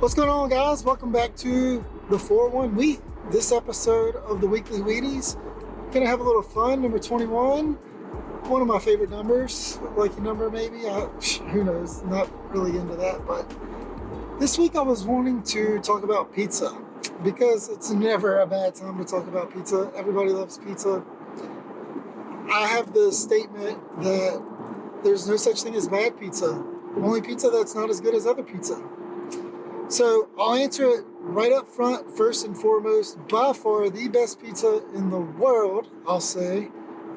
What's going on, guys? Welcome back to the 4-1 week. This episode of the Weekly Wheaties. Gonna have a little fun. Number 21, one of my favorite numbers, lucky number maybe. Who knows? Not really into that, but this week I was wanting to talk about pizza because it's never a bad time to talk about pizza. Everybody loves pizza. I have the statement that there's no such thing as bad pizza, only pizza that's not as good as other pizza. So I'll answer it right up front. First and foremost, by far the best pizza in the world, I'll say,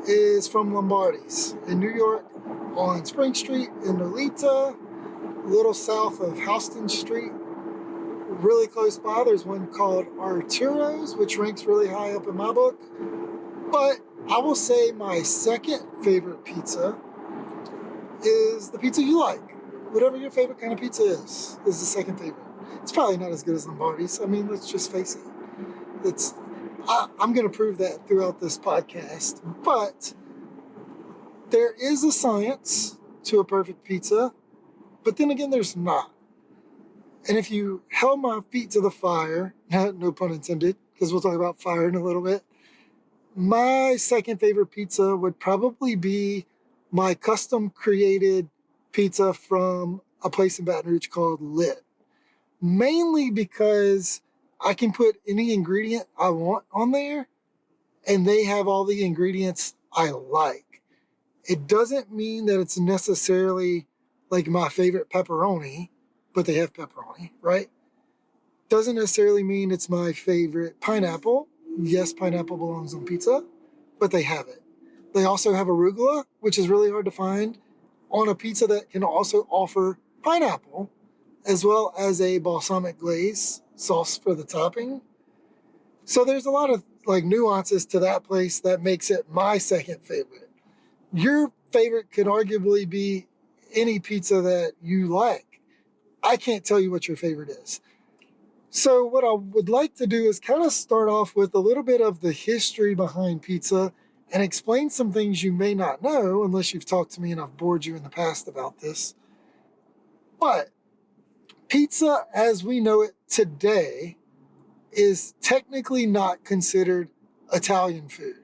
is from Lombardi's in New York on Spring Street in Nolita, a little south of Houston Street. Really close by, there's one called Arturo's, which ranks really high up in my book. But I will say my second favorite pizza is the pizza you like. Whatever your favorite kind of pizza is the second favorite. It's probably not as good as Lombardi's. I mean, let's just face it. I'm going to prove that throughout this podcast. But there is a science to a perfect pizza, but then again, there's not. And if you held my feet to the fire, no pun intended, because we'll talk about fire in a little bit, my second favorite pizza would probably be my custom created pizza from a place in Baton Rouge called Lit. Mainly because I can put any ingredient I want on there and they have all the ingredients I like. It doesn't mean that it's necessarily like my favorite pepperoni, but they have pepperoni, right? Doesn't necessarily mean it's my favorite pineapple. Yes, pineapple belongs on pizza, but they have it. They also have arugula, which is really hard to find on a pizza that can also offer pineapple, as well as a balsamic glaze sauce for the topping. So there's a lot of nuances to that place that makes it my second favorite. Your favorite could arguably be any pizza that you like. I can't tell you what your favorite is. So what I would like to do is kind of start off with a little bit of the history behind pizza and explain some things you may not know unless you've talked to me and I've bored you in the past about this. But pizza as we know it today is technically not considered Italian food.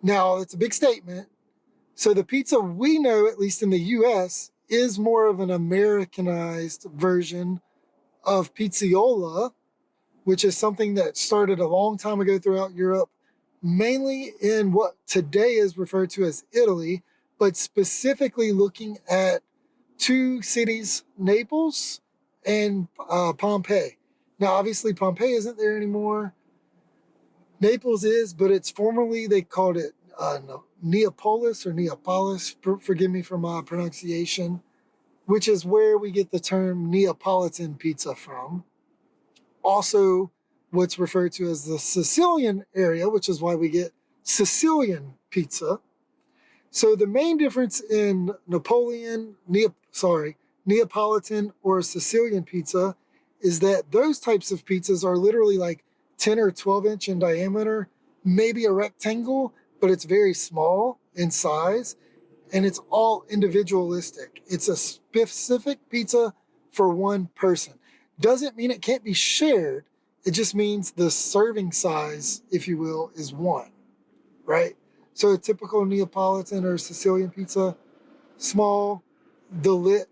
Now, it's a big statement. So the pizza we know, at least in the US, is more of an Americanized version of pizzaiola, which is something that started a long time ago throughout Europe, mainly in what today is referred to as Italy, but specifically looking at two cities, Naples and Pompeii. Now, obviously, Pompeii isn't there anymore. Naples is, but it's formerly, they called it Neapolis or Neapolis, forgive me for my pronunciation, which is where we get the term Neapolitan pizza from. Also, what's referred to as the Sicilian area, which is why we get Sicilian pizza. So the main difference in Neapolitan or Sicilian pizza is that those types of pizzas are literally like 10 or 12 inch in diameter, maybe a rectangle, but it's very small in size and it's all individualistic. It's a specific pizza for one person. Doesn't mean it can't be shared. It just means the serving size, if you will, is one, right? So a typical Neapolitan or Sicilian pizza, small. The Lit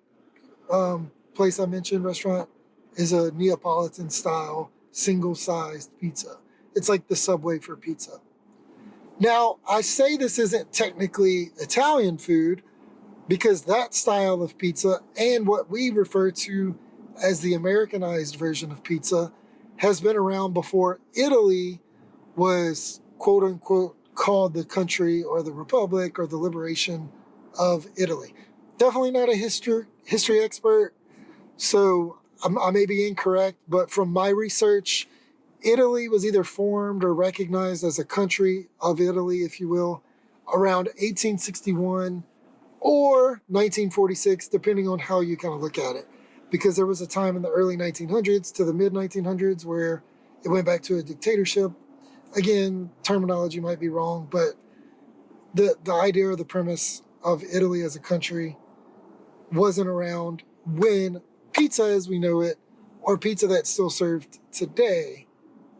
place I mentioned, restaurant, is a Neapolitan style, single-sized pizza. It's like the Subway for pizza. Now, I say this isn't technically Italian food because that style of pizza and what we refer to as the Americanized version of pizza has been around before Italy was quote unquote called the country or the republic or the liberation of Italy. Definitely not a history expert, so I may be incorrect, but from my research, Italy was either formed or recognized as a country of Italy, if you will, around 1861 or 1946, depending on how you kind of look at it. Because there was a time in the early 1900s to the mid 1900s where it went back to a dictatorship. Again, terminology might be wrong, but the idea or the premise of Italy as a country wasn't around when pizza as we know it, or pizza that's still served today,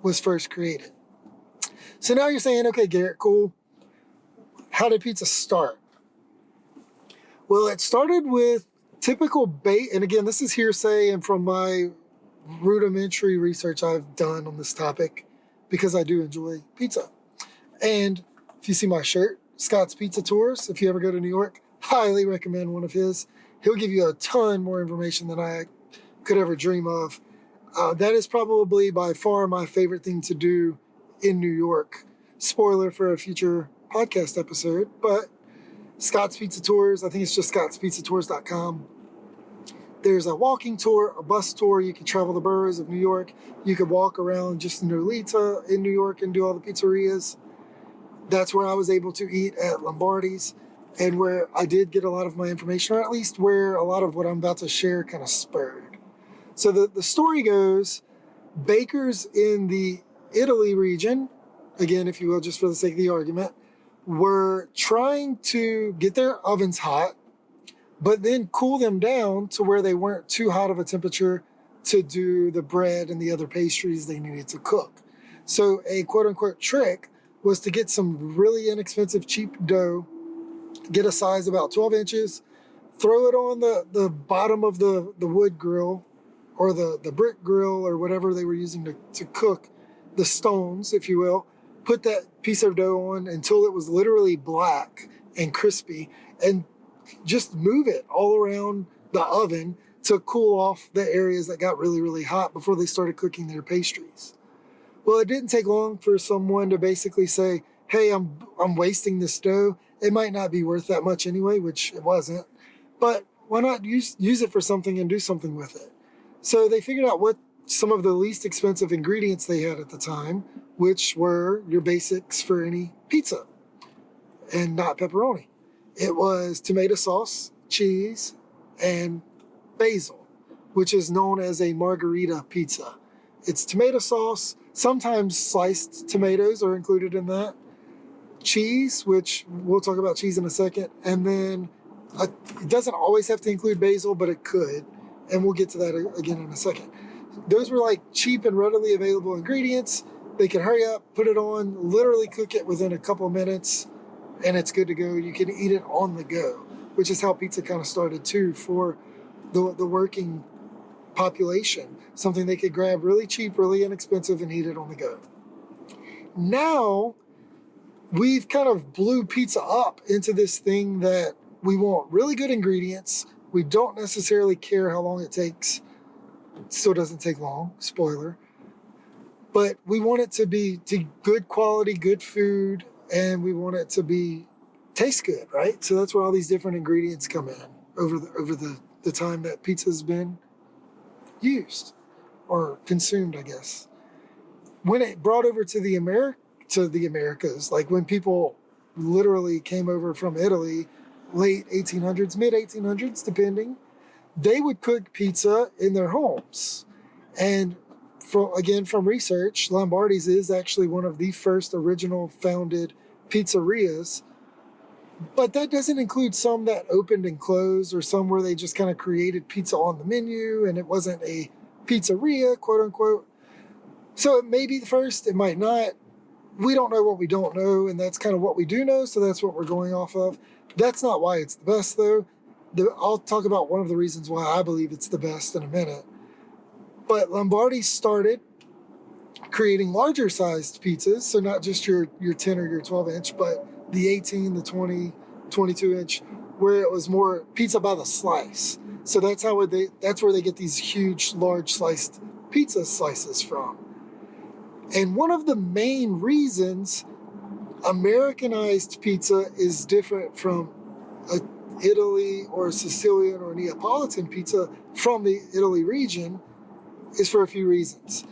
was first created. So now you're saying, okay, Garrett, cool. How did pizza start? Well, it started with typical bait, and again, this is hearsay and from my rudimentary research I've done on this topic because I do enjoy pizza. And if you see my shirt, Scott's Pizza Tours, if you ever go to New York, highly recommend one of his. He'll give you a ton more information than I could ever dream of. That is probably by far my favorite thing to do in New York. Spoiler for a future podcast episode, but Scott's Pizza Tours, I think it's just scottspizzatours.com. There's a walking tour, a bus tour. You can travel the boroughs of New York. You could walk around just in Nolita in New York and do all the pizzerias. That's where I was able to eat at Lombardi's and where I did get a lot of my information, or at least where a lot of what I'm about to share kind of spurred. So the story goes, bakers in the Italy region, again, if you will, just for the sake of the argument, were trying to get their ovens hot, but then cool them down to where they weren't too hot of a temperature to do the bread and the other pastries they needed to cook. So a quote-unquote trick was to get some really inexpensive, cheap dough, get a size about 12 inches, throw it on the bottom of the wood grill or the brick grill or whatever they were using to cook the stones, if you will, put that piece of dough on until it was literally black and crispy, and just move it all around the oven to cool off the areas that got really, really hot before they started cooking their pastries. Well, it didn't take long for someone to basically say, hey, I'm wasting this dough. It might not be worth that much anyway, which it wasn't, but why not use it for something and do something with it? So they figured out what some of the least expensive ingredients they had at the time, which were your basics for any pizza, and not pepperoni. It was tomato sauce, cheese, and basil, which is known as a margarita pizza. It's tomato sauce, sometimes sliced tomatoes are included in that, cheese, which we'll talk about cheese in a second, and then it doesn't always have to include basil, but it could, and we'll get to that again in a second. Those were like cheap and readily available ingredients. They could hurry up, put it on, literally cook it within a couple minutes, and it's good to go. You can eat it on the go, which is how pizza kind of started too for the working population. Something they could grab really cheap, really inexpensive, and eat it on the go. Now, we've kind of blew pizza up into this thing that we want really good ingredients. We don't necessarily care how long it takes. It still doesn't take long, spoiler. But we want it to be good quality, good food, and we want it to taste good, right? So that's where all these different ingredients come in over the time that pizza's been used or consumed, I guess. When it brought over to the Americas, like when people literally came over from Italy, late 1800s, mid 1800s, depending, they would cook pizza in their homes. And from research, Lombardi's is actually one of the first original founded pizzerias, but that doesn't include some that opened and closed or some where they just kind of created pizza on the menu and it wasn't a pizzeria, quote unquote. So it may be the first, it might not. We don't know what we don't know, and that's kind of what we do know, so that's what we're going off of. That's not why it's the best, though. I'll talk about one of the reasons why I believe it's the best in a minute. But Lombardi started creating larger sized pizzas, so not just your 10 or your 12 inch, but the 18, the 20, 22 inch, where it was more pizza by the slice. So that's where they get these huge, large sliced pizza slices from. And one of the main reasons Americanized pizza is different from a Italy or a Sicilian or Neapolitan pizza from the Italy region is for a few reasons.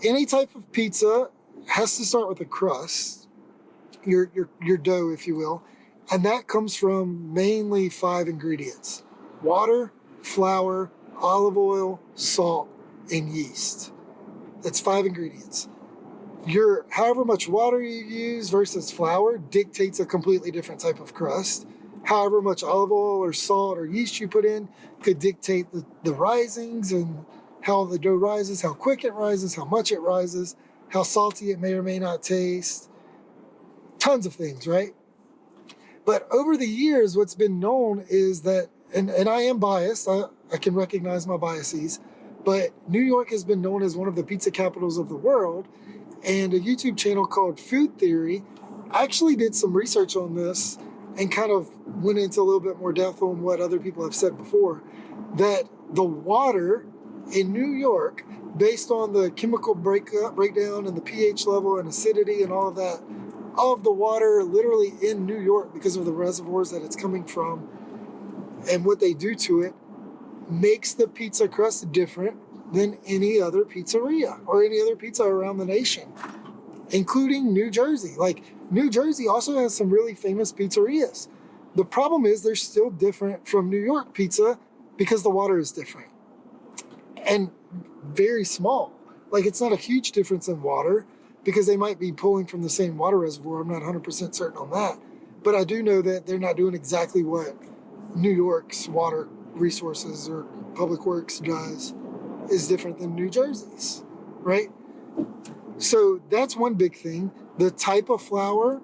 Any type of pizza has to start with a crust, your dough, if you will, and that comes from mainly 5 ingredients: water, flour, olive oil, salt, and yeast. That's 5 ingredients. However much water you use versus flour dictates a completely different type of crust. however much olive oil or salt or yeast you put in could dictate the risings and how the dough rises, how quick it rises, how much it rises, how salty it may or may not taste. Tons of things, right? But over the years, what's been known is that, and I am biased, I can recognize my biases, but New York has been known as one of the pizza capitals of the world. And a YouTube channel called Food Theory actually did some research on this and kind of went into a little bit more depth on what other people have said before, that the water in New York, based on the chemical breakdown and the pH level and acidity and all of that, of the water literally in New York because of the reservoirs that it's coming from and what they do to it, makes the pizza crust different than any other pizzeria or any other pizza around the nation, including New Jersey. Like, New Jersey also has some really famous pizzerias. The problem is they're still different from New York pizza because the water is different and very small. Like, it's not a huge difference in water because they might be pulling from the same water reservoir. I'm not 100% certain on that. But I do know that they're not doing exactly what New York's water resources or public works does is different than New Jersey's, right? So that's one big thing. The type of flour,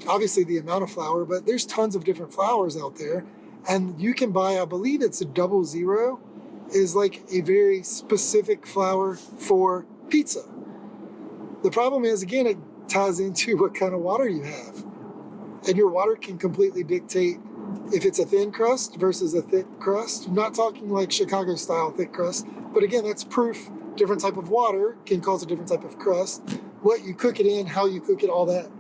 obviously the amount of flour, but there's tons of different flours out there. And you can buy, I believe it's a 00, is like a very specific flour for pizza. The problem is, again, it ties into what kind of water you have. And your water can completely dictate if it's a thin crust versus a thick crust. I'm not talking like Chicago style thick crust, but again, that's proof. Different type of water can cause a different type of crust. What you cook it in, how you cook it, all that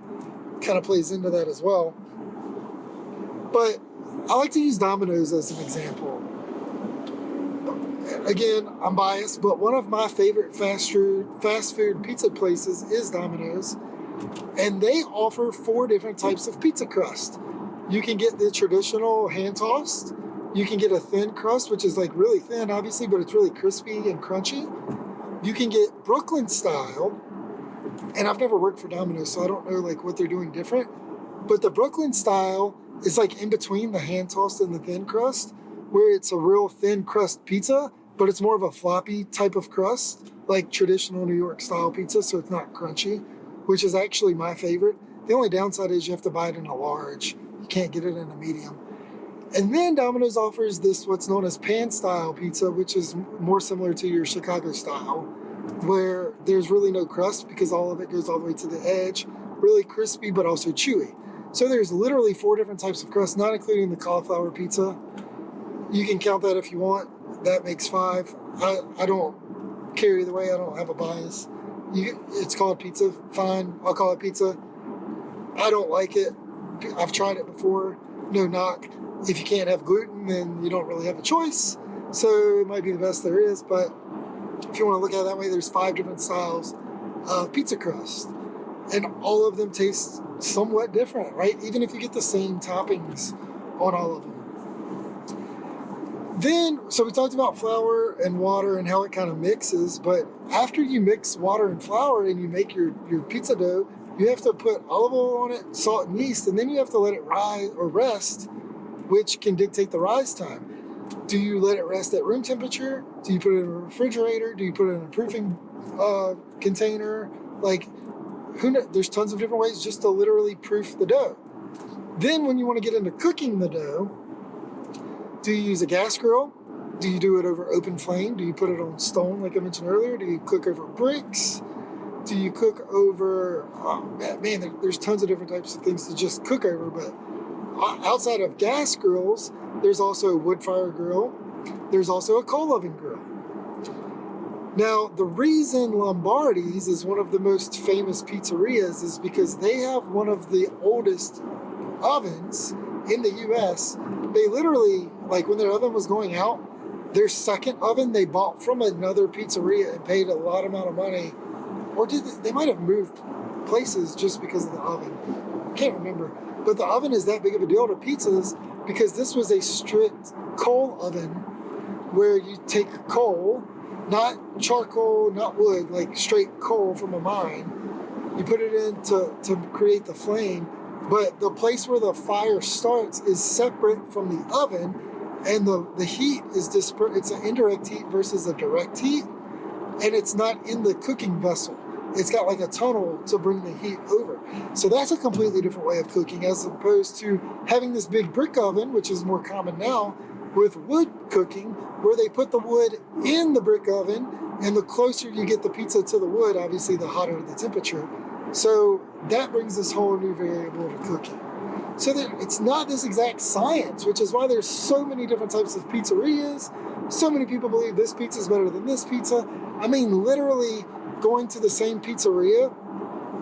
kind of plays into that as well. But I like to use Domino's as an example. Again, I'm biased, but one of my favorite fast food pizza places is Domino's. And they offer 4 different types of pizza crust. You can get the traditional hand-tossed. You can get a thin crust, which is like really thin, obviously, but it's really crispy and crunchy. You can get Brooklyn style. And I've never worked for Domino's, so I don't know like what they're doing different. But the Brooklyn style is like in between the hand-tossed and the thin crust, where it's a real thin crust pizza, but it's more of a floppy type of crust, like traditional New York style pizza, so it's not crunchy, which is actually my favorite. The only downside is you have to buy it in a large. You can't get it in a medium. And then Domino's offers this, what's known as pan style pizza, which is more similar to your Chicago style, where there's really no crust because all of it goes all the way to the edge, really crispy, but also chewy. So there's literally 4 different types of crust, not including the cauliflower pizza. You can count that if you want. That makes 5. I don't care either way. I don't have a bias. It's called pizza. Fine. I'll call it pizza. I don't like it. I've tried it before. No knock. If you can't have gluten, then you don't really have a choice. So it might be the best there is. But if you want to look at it that way, there's 5 different styles of pizza crust. And all of them taste somewhat different, right? Even if you get the same toppings on all of them. Then, so we talked about flour and water and how it kind of mixes, but after you mix water and flour and you make your pizza dough, you have to put olive oil on it, salt and yeast, and then you have to let it rise or rest, which can dictate the rise time. Do you let it rest at room temperature? Do you put it in a refrigerator? Do you put it in a proofing container? Like, who knows? There's tons of different ways just to literally proof the dough. Then when you want to get into cooking the dough, do you use a gas grill? Do you do it over open flame? Do you put it on stone, like I mentioned earlier? Do you cook over bricks? Do you cook over, there's tons of different types of things to just cook over, but outside of gas grills, there's also a wood fire grill. There's also a coal oven grill. Now, the reason Lombardi's is one of the most famous pizzerias is because they have one of the oldest ovens in the US. They literally, like when their oven was going out, their second oven they bought from another pizzeria and paid a lot amount of money. Or they might have moved places just because of the oven. I can't remember. But the oven is that big of a deal to pizzas because this was a strict coal oven where you take coal, not charcoal, not wood, like straight coal from a mine. You put it in to create the flame. But the place where the fire starts is separate from the oven, and the heat is it's an indirect heat versus a direct heat, and it's not in the cooking vessel. It's got like a tunnel to bring the heat over. So that's a completely different way of cooking, as opposed to having this big brick oven, which is more common now, with wood cooking, where they put the wood in the brick oven, and the closer you get the pizza to the wood, obviously the hotter the temperature. So that brings this whole new variable to cooking. So that it's not this exact science, which is why there's so many different types of pizzerias. So many people believe this pizza is better than this pizza. I mean, literally going to the same pizzeria,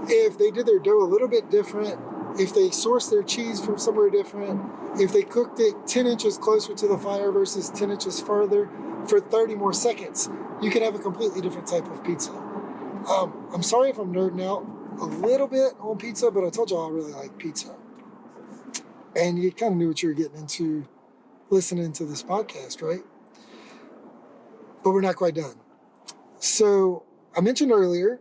if they did their dough a little bit different, if they sourced their cheese from somewhere different, if they cooked it 10 inches closer to the fire versus 10 inches further for 30 more seconds, you could have a completely different type of pizza. I'm sorry if I'm nerding out a little bit on pizza, but I told y'all I really like pizza. And you kind of knew what you were getting into listening to this podcast, right? But we're not quite done. So I mentioned earlier,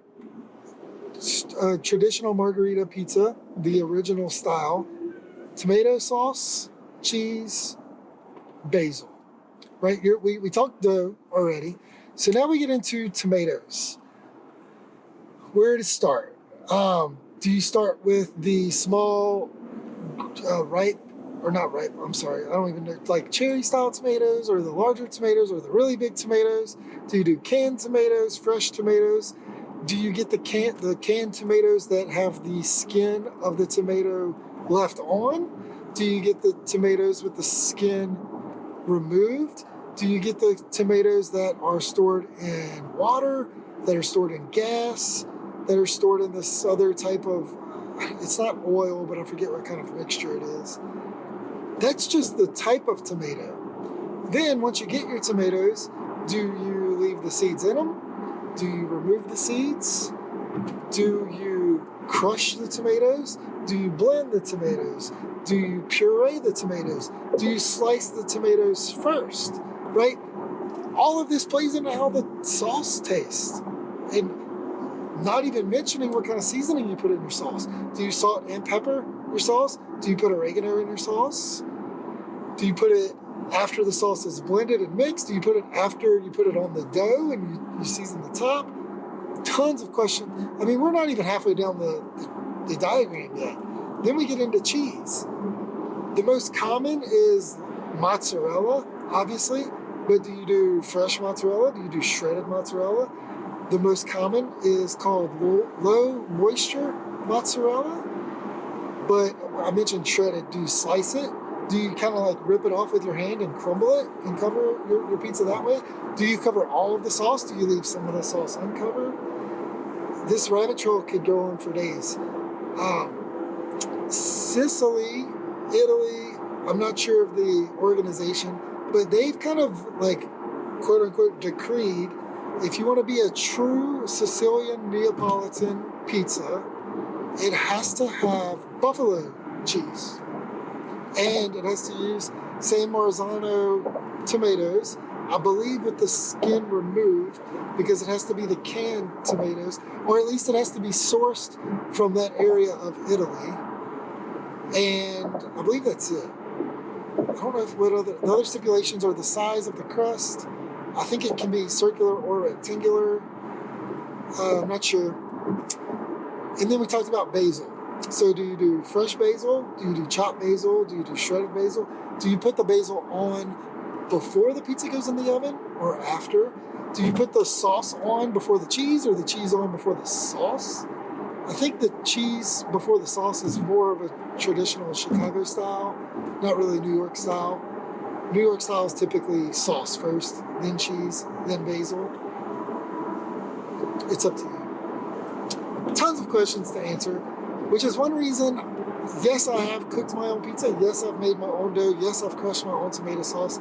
traditional margarita pizza, the original style, tomato sauce, cheese, basil, right? We talked dough already. So now we get into tomatoes. Where to start? Do you start with the small, ripe, or not ripe, I'm sorry, I don't even know, like cherry style tomatoes, or the larger tomatoes, or the really big tomatoes? Do you do canned tomatoes, fresh tomatoes? Do you get the canned tomatoes that have the skin of the tomato left on? Do you get the tomatoes with the skin removed? Do you get the tomatoes that are stored in water, that are stored in gas, that are stored in this other type of, it's not oil, but I forget what kind of mixture it is. That's just the type of tomato. Then once you get your tomatoes, do you leave the seeds in them? Do you remove the seeds? Do you crush the tomatoes? Do you blend the tomatoes? Do you puree the tomatoes? Do you slice the tomatoes first? Right? All of this plays into how the sauce tastes. And not even mentioning what kind of seasoning you put in your sauce. Do you salt and pepper your sauce? Do you put oregano in your sauce? Do you put it after the sauce is blended and mixed? Do you put it after you put it on the dough and you season the top? Tons of questions. I mean, we're not even halfway down the diagram yet. Then we get into cheese. The most common is mozzarella, obviously, but do you do fresh mozzarella? Do you do shredded mozzarella? The most common is called low moisture mozzarella, but I mentioned shredded. Do you slice it? Do you kind of like rip it off with your hand and crumble it and cover your pizza that way? Do you cover all of the sauce? Do you leave some of the sauce uncovered? This rabbit trail could go on for days. Sicily, Italy, I'm not sure of the organization, but they've kind of like, quote unquote, decreed, if you want to be a true Sicilian Neapolitan pizza, it has to have buffalo cheese. And it has to use San Marzano tomatoes, I believe with the skin removed, because it has to be the canned tomatoes, or at least it has to be sourced from that area of Italy. And I believe that's it. I don't know if the other stipulations are the size of the crust. I think it can be circular or rectangular. I'm not sure. And then we talked about basil. So do you do fresh basil? Do you do chopped basil? Do you do shredded basil? Do you put the basil on before the pizza goes in the oven or after? Do you put the sauce on before the cheese, or the cheese on before the sauce? I think the cheese before the sauce is more of a traditional Chicago style, not really New York style. New York style is typically sauce first, then cheese, then basil. It's up to you. Tons of questions to answer, which is one reason, yes, I have cooked my own pizza. Yes, I've made my own dough. Yes, I've crushed my own tomato sauce.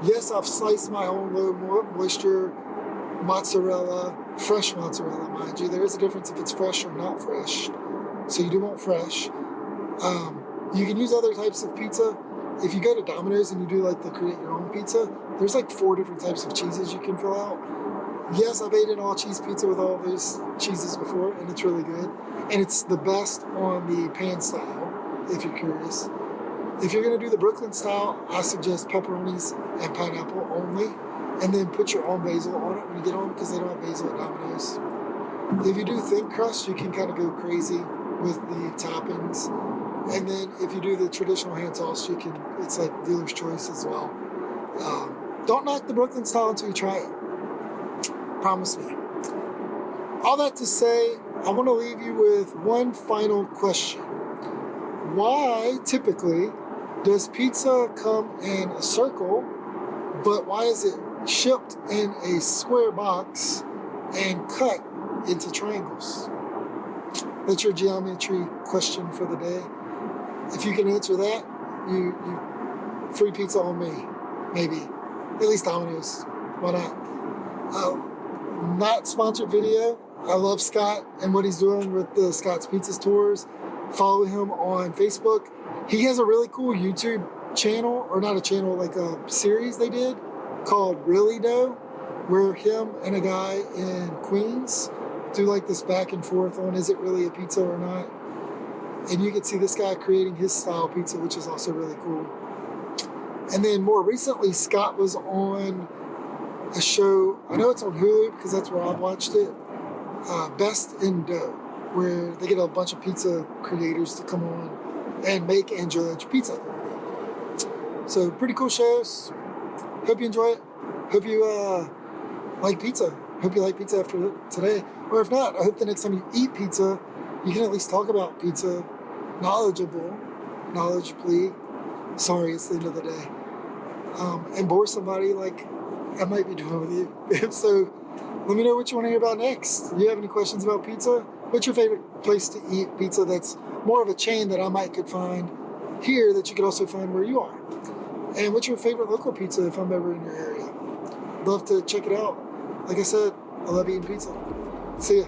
Yes, I've sliced my own low moisture mozzarella, fresh mozzarella, mind you. There is a difference if it's fresh or not fresh. So you do want fresh. You can use other types of pizza. If you go to Domino's and you do like the create your own pizza, there's like 4 different types of cheeses you can fill out. Yes, I've ate an all cheese pizza with all those cheeses before, and it's really good. And it's the best on the pan style. if you're curious. If you're going to do the Brooklyn style, I suggest pepperonis and pineapple only, and then put your own basil on it when you get home because they don't have basil at Domino's. If you do thin crust, you can kind of go crazy with the toppings. And then if you do the traditional hand tossed, it's like dealer's choice as well. Don't knock the Brooklyn style until you try it. Promise me. All that to say, I want to leave you with one final question. Why, typically, does pizza come in a circle, but why is it shipped in a square box and cut into triangles? That's your geometry question for the day. If you can answer that, you free pizza on me, maybe. At least Domino's. Why not? Not sponsored video. I love Scott and what he's doing with the Scott's Pizzas tours. Follow him on Facebook. He has a really cool YouTube channel, or not a channel, like a series they did called Really Dough, where him and a guy in Queens do like this back and forth on is it really a pizza or not. And you can see this guy creating his style pizza, which is also really cool. And then more recently, Scott was on a show, I know it's on Hulu because that's where I've watched it, Best in Dough, where they get a bunch of pizza creators to come on and make and judge pizza. So pretty cool shows. Hope you enjoy it. Hope you like pizza. Hope you like pizza after today. Or if not, I hope the next time you eat pizza, you can at least talk about pizza knowledgeably. Sorry, it's the end of the day. And bore somebody like I might be doing with you. So let me know what you want to hear about next. Do you have any questions about pizza? What's your favorite place to eat pizza that's more of a chain that I might could find here that you could also find where you are? And what's your favorite local pizza if I'm ever in your area? Love to check it out. Like I said, I love eating pizza. See ya.